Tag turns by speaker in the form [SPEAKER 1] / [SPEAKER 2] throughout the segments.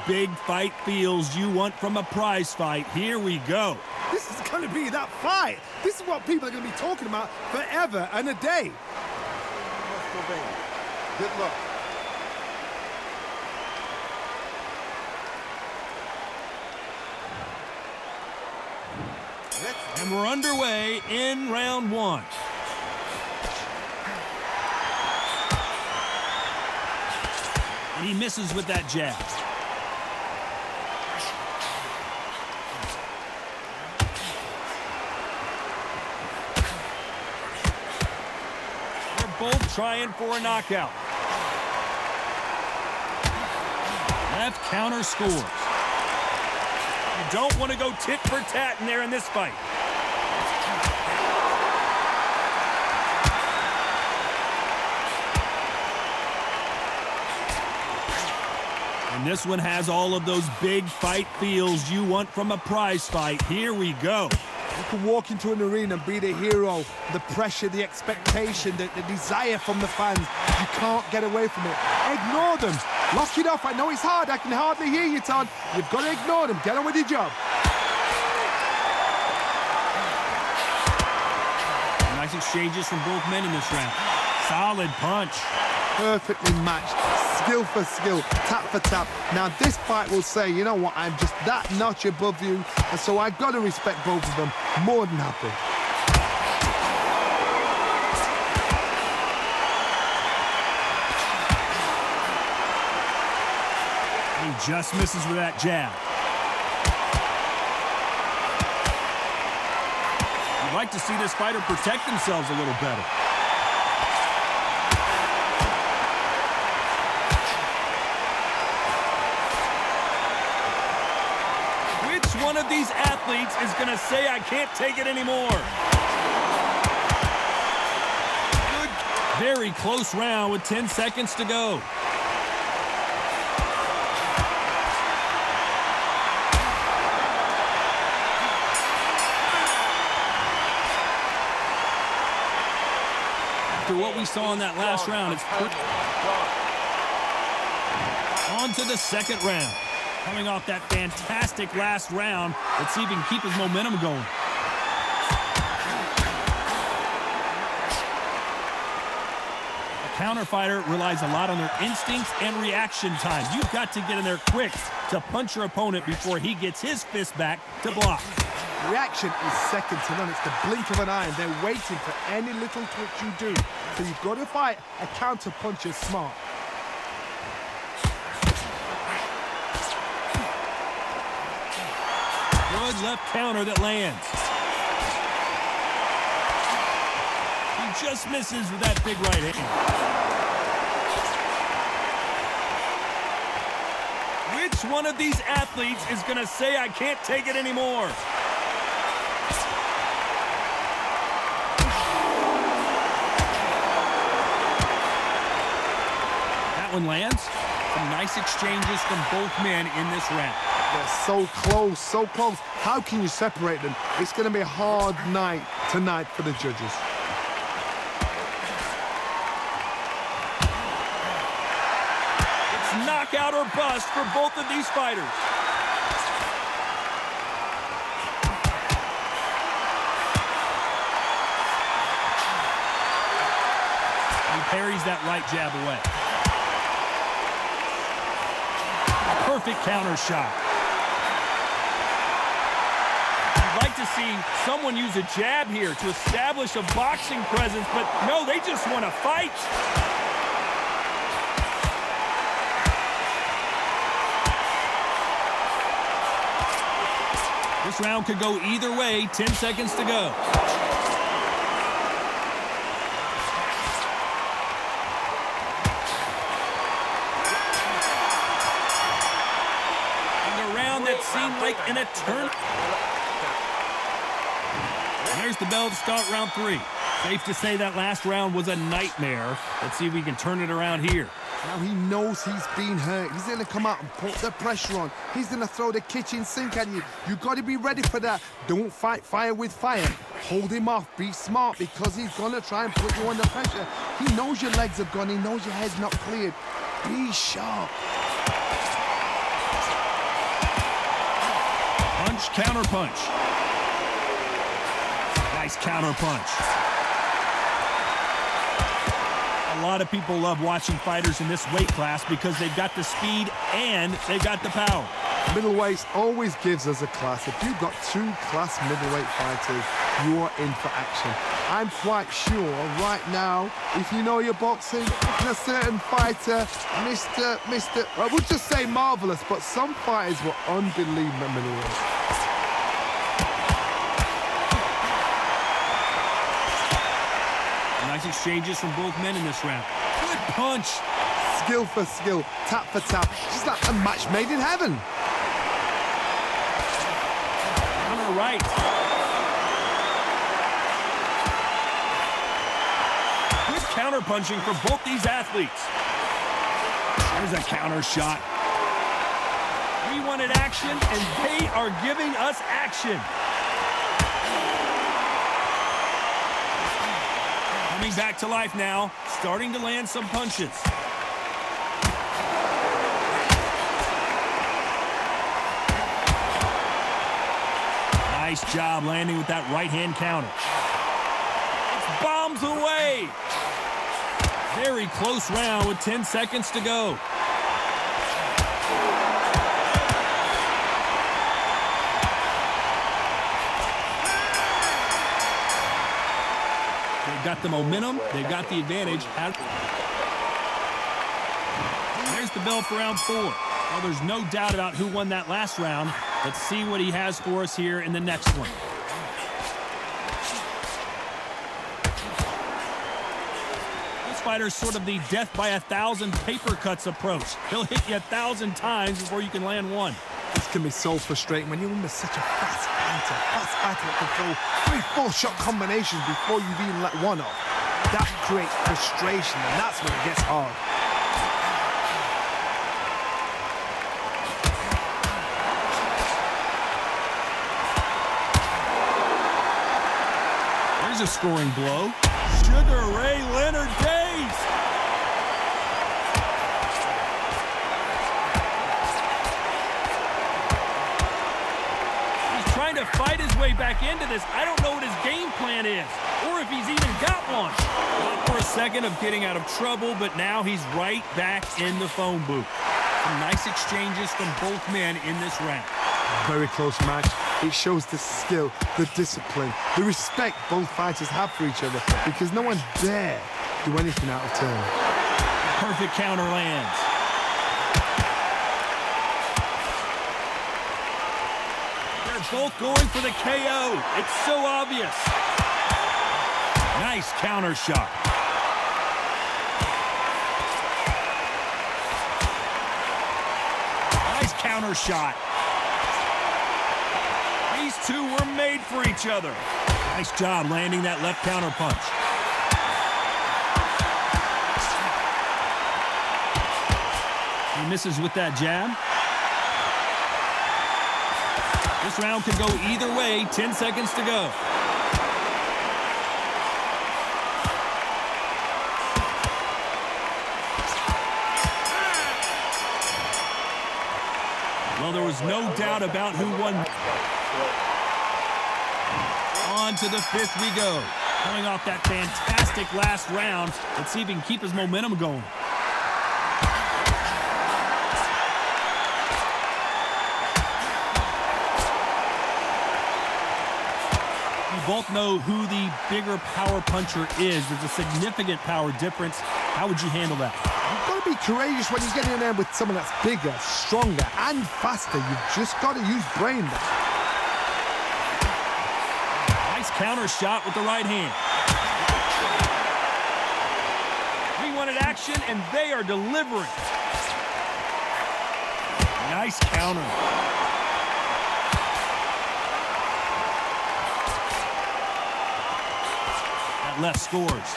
[SPEAKER 1] big fight feels you want from a prize fight, here we go.
[SPEAKER 2] This is going to be that fight. This is what people are going to be talking about forever and a day.
[SPEAKER 3] Good luck.
[SPEAKER 1] And we're underway in round one. And he misses with that jab. They're both trying for a knockout. Left counter scores. You don't want to go tit for tat in there in this fight. And this one has all of those big fight feels you want from a prize fight. Here we go.
[SPEAKER 2] You can walk into an arena and be the hero. The pressure, the expectation, the desire from the fans. You can't get away from it. Ignore them. Lock it off. I know it's hard. I can hardly hear you, Todd. You've got to ignore them. Get on with your job.
[SPEAKER 1] Nice exchanges from both men in this round. Solid punch.
[SPEAKER 2] Perfectly matched. Skill for skill, tap for tap. Now this fight will say, you know what, I'm just that notch above you, and so I've got to respect both of them. More than happy.
[SPEAKER 1] He just misses with that jab. You'd like to see this fighter protect themselves a little better. One of these athletes is going to say, I can't take it anymore. Good. Very close round with 10 seconds to go. After what we saw in that last round, it's on to the second round. Coming off that fantastic last round, let's see if he can keep his momentum going. A counter fighter relies a lot on their instincts and reaction time. You've got to get in there quick to punch your opponent before he gets his fist back to block.
[SPEAKER 2] Reaction is second to none. It's the blink of an eye, and they're waiting for any little twitch you do. So you've got to fight a counter puncher smart.
[SPEAKER 1] Good left counter that lands. He just misses with that big right hand. Which one of these athletes is going to say, I can't take it anymore? That one lands. Some nice exchanges from both men in this round.
[SPEAKER 2] They're so close, so close. How can you separate them? It's going to be a hard night tonight for the judges.
[SPEAKER 1] It's knockout or bust for both of these fighters. He parries that right jab away. Perfect counter shot. You'd like to see someone use a jab here to establish a boxing presence, but no, they just want to fight. This round could go either way. 10 seconds to go. Seemed like an eternity. There's the bell to start round three. Safe to say that last round was a nightmare. Let's see if we can turn it around here.
[SPEAKER 2] Now he knows he's been hurt. He's going to come out and put the pressure on. He's going to throw the kitchen sink at you. You've got to be ready for that. Don't fight fire with fire. Hold him off. Be smart, because he's going to try and put you under pressure. He knows your legs are gone. He knows your head's not cleared. Be sharp.
[SPEAKER 1] counter punch. Nice counter punch. A lot of people love watching fighters in this weight class because they've got the speed and they've got the power.
[SPEAKER 2] Middleweight always gives us a class. If you've got two class middleweight fighters, you are in for action. I'm quite sure right now, if you know your boxing, a certain fighter, I would just say marvelous, but some fighters were unbelievable at middleweight.
[SPEAKER 1] Nice exchanges from both men in this round. Good punch.
[SPEAKER 2] Skill for skill, tap for tap. Just like a match made in heaven.
[SPEAKER 1] Counter right. Good counter punching for both these athletes. There's a counter shot. We wanted action, and they are giving us action. Coming back to life now, starting to land some punches. Nice job landing with that right-hand counter. It's bombs away. Very close round with 10 seconds to go. They've got the momentum. They've got the advantage. There's the bell for round 4. Well, there's no doubt about who won that last round. Let's see what he has for us here in the next one. This fighter's sort of the death by 1,000 paper cuts approach. He'll hit you 1,000 times before you can land one.
[SPEAKER 2] This can be so frustrating when you're under such a fast fighter that can throw 3-4 shot combinations before you've even let one off. That creates frustration, and that's when it gets hard.
[SPEAKER 1] A scoring blow. Sugar Ray Leonard Days. He's trying to fight his way back into this. I don't know what his game plan is, or if he's even got one. Not for a second of getting out of trouble, but now he's right back in the phone booth. Some nice exchanges from both men in this round.
[SPEAKER 2] Very close match. It shows the skill, the discipline, the respect both fighters have for each other, because no one dare do anything out of turn.
[SPEAKER 1] Perfect counter lands. They're both going for the KO. It's so obvious. Nice counter shot. Nice counter shot. These two were made for each other. Nice job landing that left counter punch. He misses with that jab. This round could go either way. 10 seconds to go. Well, there was no doubt about who won. On to the 5th we go. Coming off that fantastic last round. Let's see if he can keep his momentum going. You both know who the bigger power puncher is. There's a significant power difference. How would you handle that?
[SPEAKER 2] You've got to be courageous when you get in there with someone that's bigger, stronger, and faster. You've just got to use brain there.
[SPEAKER 1] Counter shot with the right hand. We wanted action, and they are delivering. Nice counter. That left scores.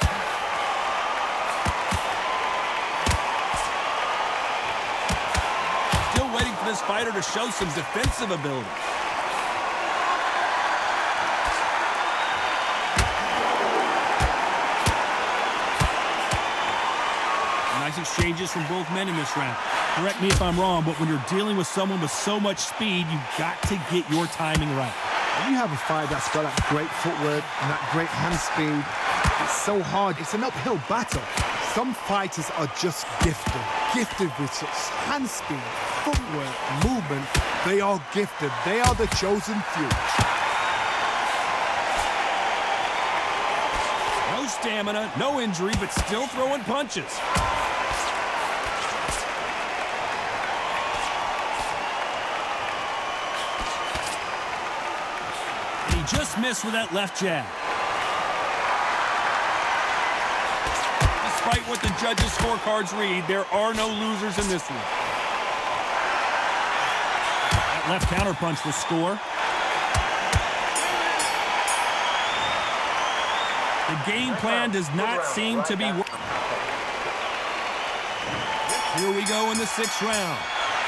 [SPEAKER 1] Still waiting for this fighter to show some defensive ability. Nice exchanges from both men in this round. Correct me if I'm wrong, but when you're dealing with someone with so much speed, you've got to get your timing right.
[SPEAKER 2] When you have a fighter that's got that great footwork and that great hand speed, it's so hard. It's an uphill battle. Some fighters are just gifted with such hand speed, footwork, movement. They are gifted. They are the chosen few.
[SPEAKER 1] No stamina, no injury, but still throwing punches. And he just missed with that left jab. Despite what the judges' scorecards read, there are no losers in this one. That left counterpunch will score. The game plan does not seem to be working. Here we go in the 6th round.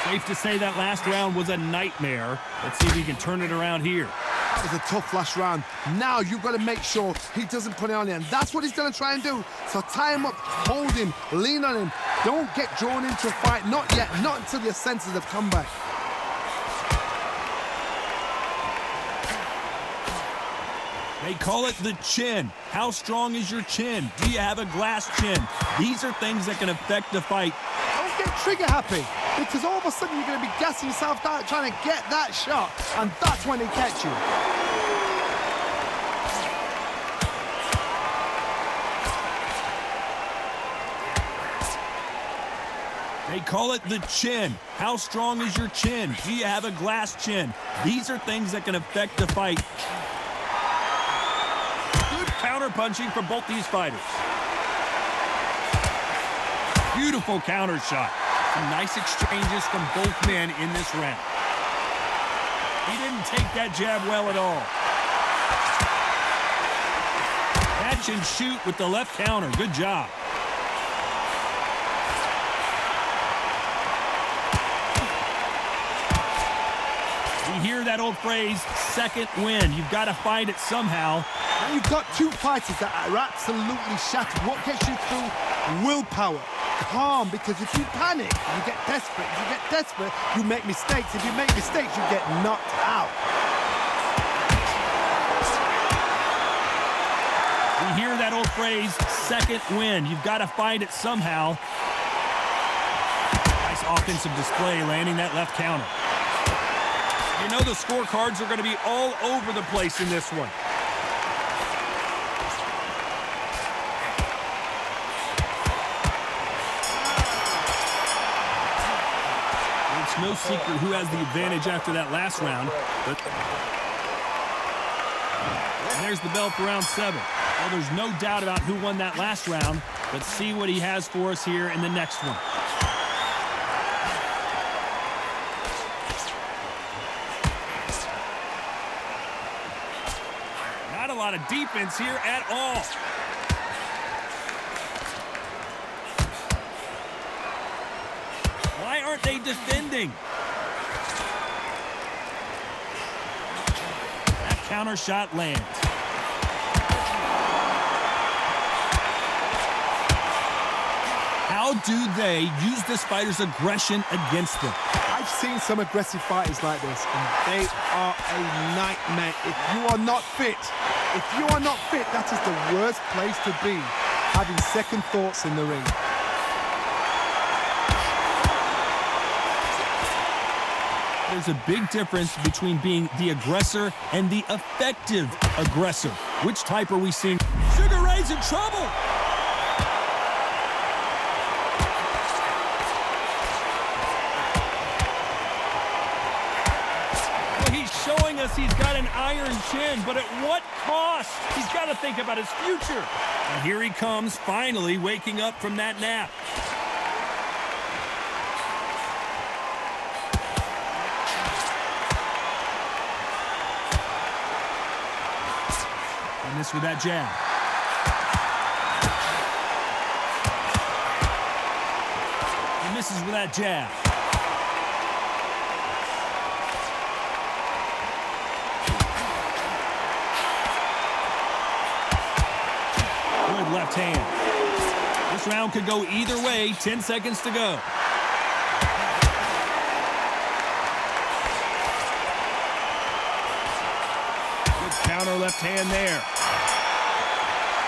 [SPEAKER 1] Safe to say that last round was a nightmare. Let's see if he can turn it around here.
[SPEAKER 2] That was a tough last round. Now you've got to make sure he doesn't put it on you, and that's what he's going to try and do. So tie him up, hold him, lean on him. Don't get drawn into a fight. Not yet. Not until your senses have come back.
[SPEAKER 1] They call it the chin. How strong is your chin? Do you have a glass chin? These are things that can affect the fight.
[SPEAKER 2] Don't get trigger happy, because all of a sudden you're going to be gassing yourself out trying to get that shot, and that's when they catch you.
[SPEAKER 1] They call it the chin. How strong is your chin? Do you have a glass chin? These are things that can affect the fight. Good counter-punching from both these fighters. Beautiful counter shot. Some nice exchanges from both men in this round. He didn't take that jab well at all. Catch and shoot with the left counter. Good job. We hear that old phrase, second win. You've got to find it somehow.
[SPEAKER 2] And you've got two fighters that are absolutely shattered. What gets you through? Willpower. Calm, because if you panic, you get desperate. If you get desperate, you make mistakes. If you make mistakes, you get knocked out.
[SPEAKER 1] We hear that old phrase, second win. You've got to find it somehow. Nice offensive display, landing that left counter. You know the scorecards are going to be all over the place in this one. It's no secret who has the advantage after that last round. And there's the bell for round 7. Well, there's no doubt about who won that last round. Let's see what he has for us here in the next one. Not a lot of defense here at all. Why aren't they defending? That counter shot lands. How do they use this fighter's aggression against them?
[SPEAKER 2] I've seen some aggressive fighters like this, and they are a nightmare. If you are not fit, that is the worst place to be, having second thoughts in the ring.
[SPEAKER 1] There's a big difference between being the aggressor and the effective aggressor. Which type are we seeing? Sugar Ray's in trouble! Well, he's showing us he's got an iron chin, but at what cost? He's got to think about his future. And here he comes, finally waking up from that nap. This with that jab. He misses with that jab. Good left hand. This This round could go either way. 10 seconds to go. Good counter left hand there.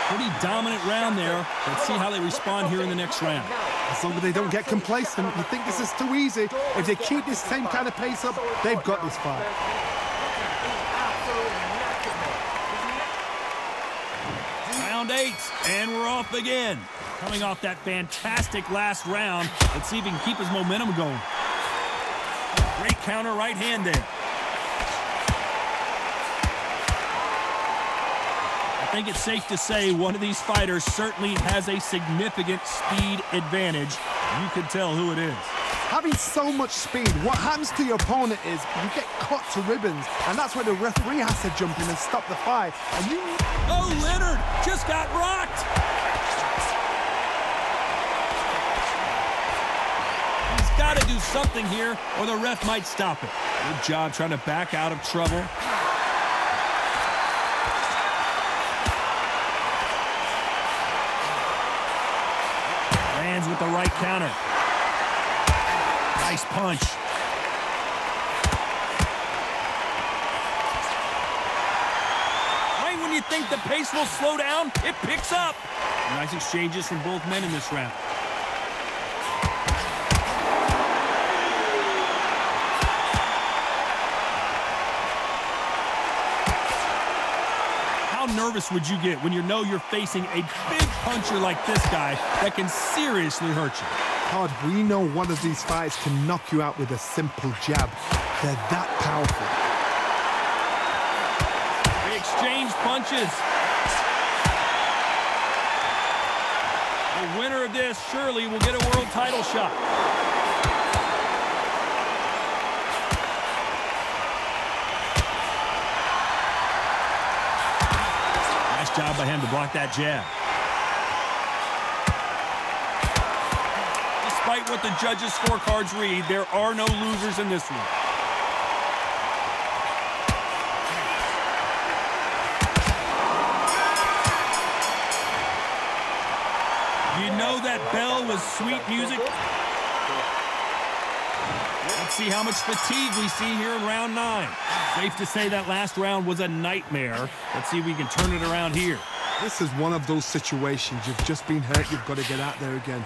[SPEAKER 1] Pretty dominant round there. Let's see how they respond here in the next round.
[SPEAKER 2] As long as they don't get complacent, you think this is too easy. If they keep this same kind of pace up, they've got this fight.
[SPEAKER 1] Round 8, and we're off again. Coming off that fantastic last round, let's see if he can keep his momentum going. Great counter right hand there. I think it's safe to say one of these fighters certainly has a significant speed advantage. You can tell who it is.
[SPEAKER 2] Having so much speed, what happens to your opponent is you get cut to ribbons, and that's where the referee has to jump in and stop the fight. And you...
[SPEAKER 1] Oh, Leonard just got rocked. He's got to do something here, or the ref might stop it. Good job trying to back out of trouble. Lands with the right counter. Nice punch. Right when you think the pace will slow down, it picks up. Nice exchanges from both men in this round. How nervous would you get when you know you're facing a big puncher like this guy that can seriously hurt you?
[SPEAKER 2] Todd, we know one of these fights can knock you out with a simple jab. They're that powerful.
[SPEAKER 1] They exchange punches. The winner of this surely will get a world title shot. Nice job by him to block that jab. Despite what the judges' scorecards read, there are no losers in this one. You know that bell was sweet music? Let's see how much fatigue we see here in round 9. Safe to say that last round was a nightmare. Let's see if we can turn it around here.
[SPEAKER 2] This is one of those situations. You've just been hurt. You've got to get out there again.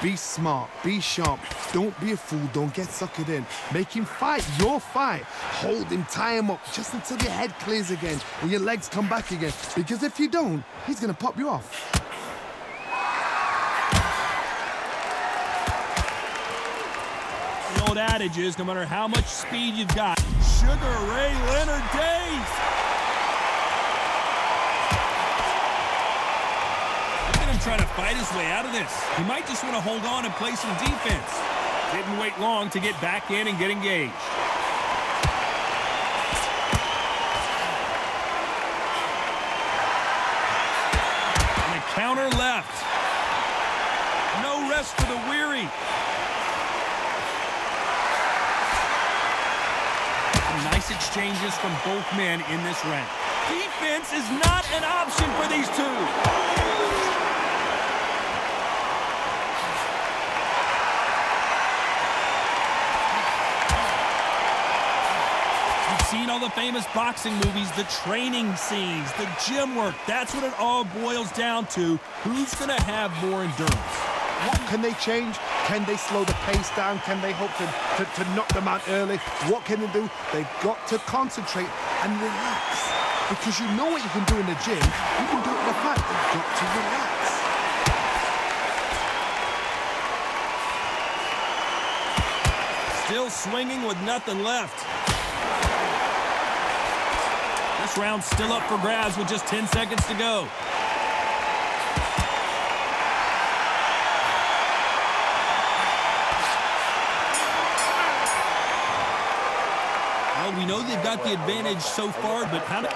[SPEAKER 2] Be smart. Be sharp. Don't be a fool. Don't get suckered in. Make him fight your fight. Hold him. Tie him up just until your head clears again and your legs come back again. Because if you don't, he's going to pop you off.
[SPEAKER 1] The old adage is no matter how much speed you've got, Sugar Ray Leonard days. Trying to fight his way out of this. He might just want to hold on and play some defense. Didn't wait long to get back in and get engaged. And a counter left. No rest for the weary. Some nice exchanges from both men in this round. Defense is not an option for these two. Seen all the famous boxing movies, the training scenes, the gym work. That's what it all boils down to. Who's going to have more endurance?
[SPEAKER 2] What can they change? Can they slow the pace down? Can they hope to knock them out early? What can they do? They've got to concentrate and relax. Because you know what you can do in the gym. You can do it in the fight. You've got to relax.
[SPEAKER 1] Still swinging with nothing left. This round's still up for grabs with just 10 seconds to go. Well, we know they've got the advantage so far, but how do...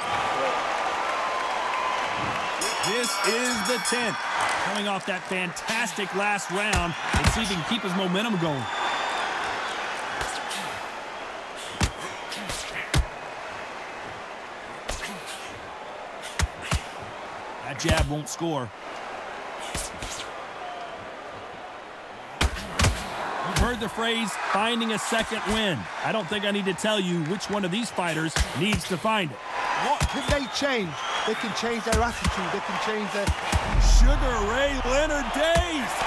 [SPEAKER 1] This is the 10th. Coming off that fantastic last round. Let's see if he can keep his momentum going. That jab won't score. heard the phrase, finding a second win. I don't think I need to tell you which one of these fighters needs to find it.
[SPEAKER 2] What can they change? They can change their attitude. They can change their...
[SPEAKER 1] Sugar Ray Leonard dazed.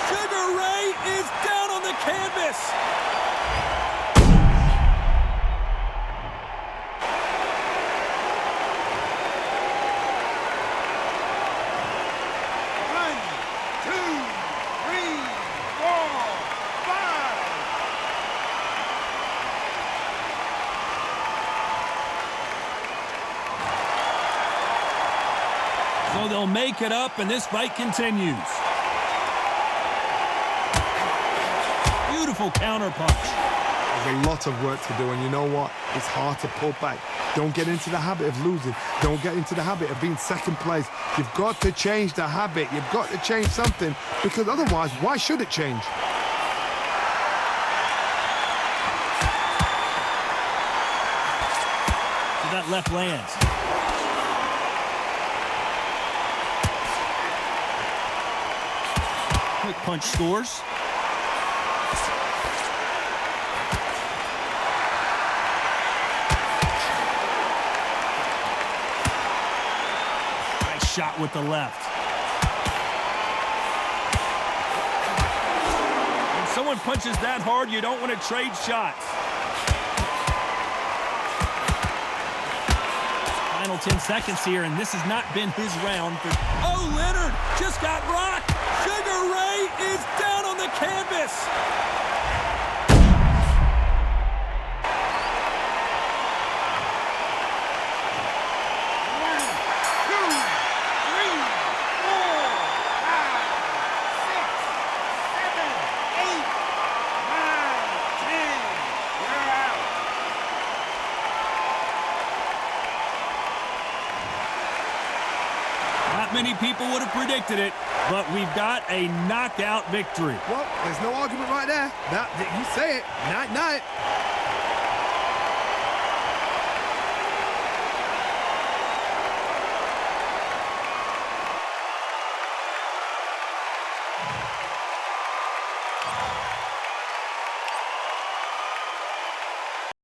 [SPEAKER 1] Sugar Ray is down on the canvas. So they'll make it up, and this fight continues. Beautiful counterpunch.
[SPEAKER 2] There's a lot of work to do, and you know what? It's hard to pull back. Don't get into the habit of losing. Don't get into the habit of being second place. You've got to change the habit. You've got to change something, because otherwise, why should it change?
[SPEAKER 1] So that left lands. Quick punch scores. Nice shot with the left. When someone punches that hard, you don't want to trade shots. Final 10 seconds here, and this has not been his round. Oh, Leonard just got rocked. Sugar Ray is down on the canvas. Many people would have predicted it, but we've got a knockout victory.
[SPEAKER 2] Well, there's no argument right there. You say it. Night, night.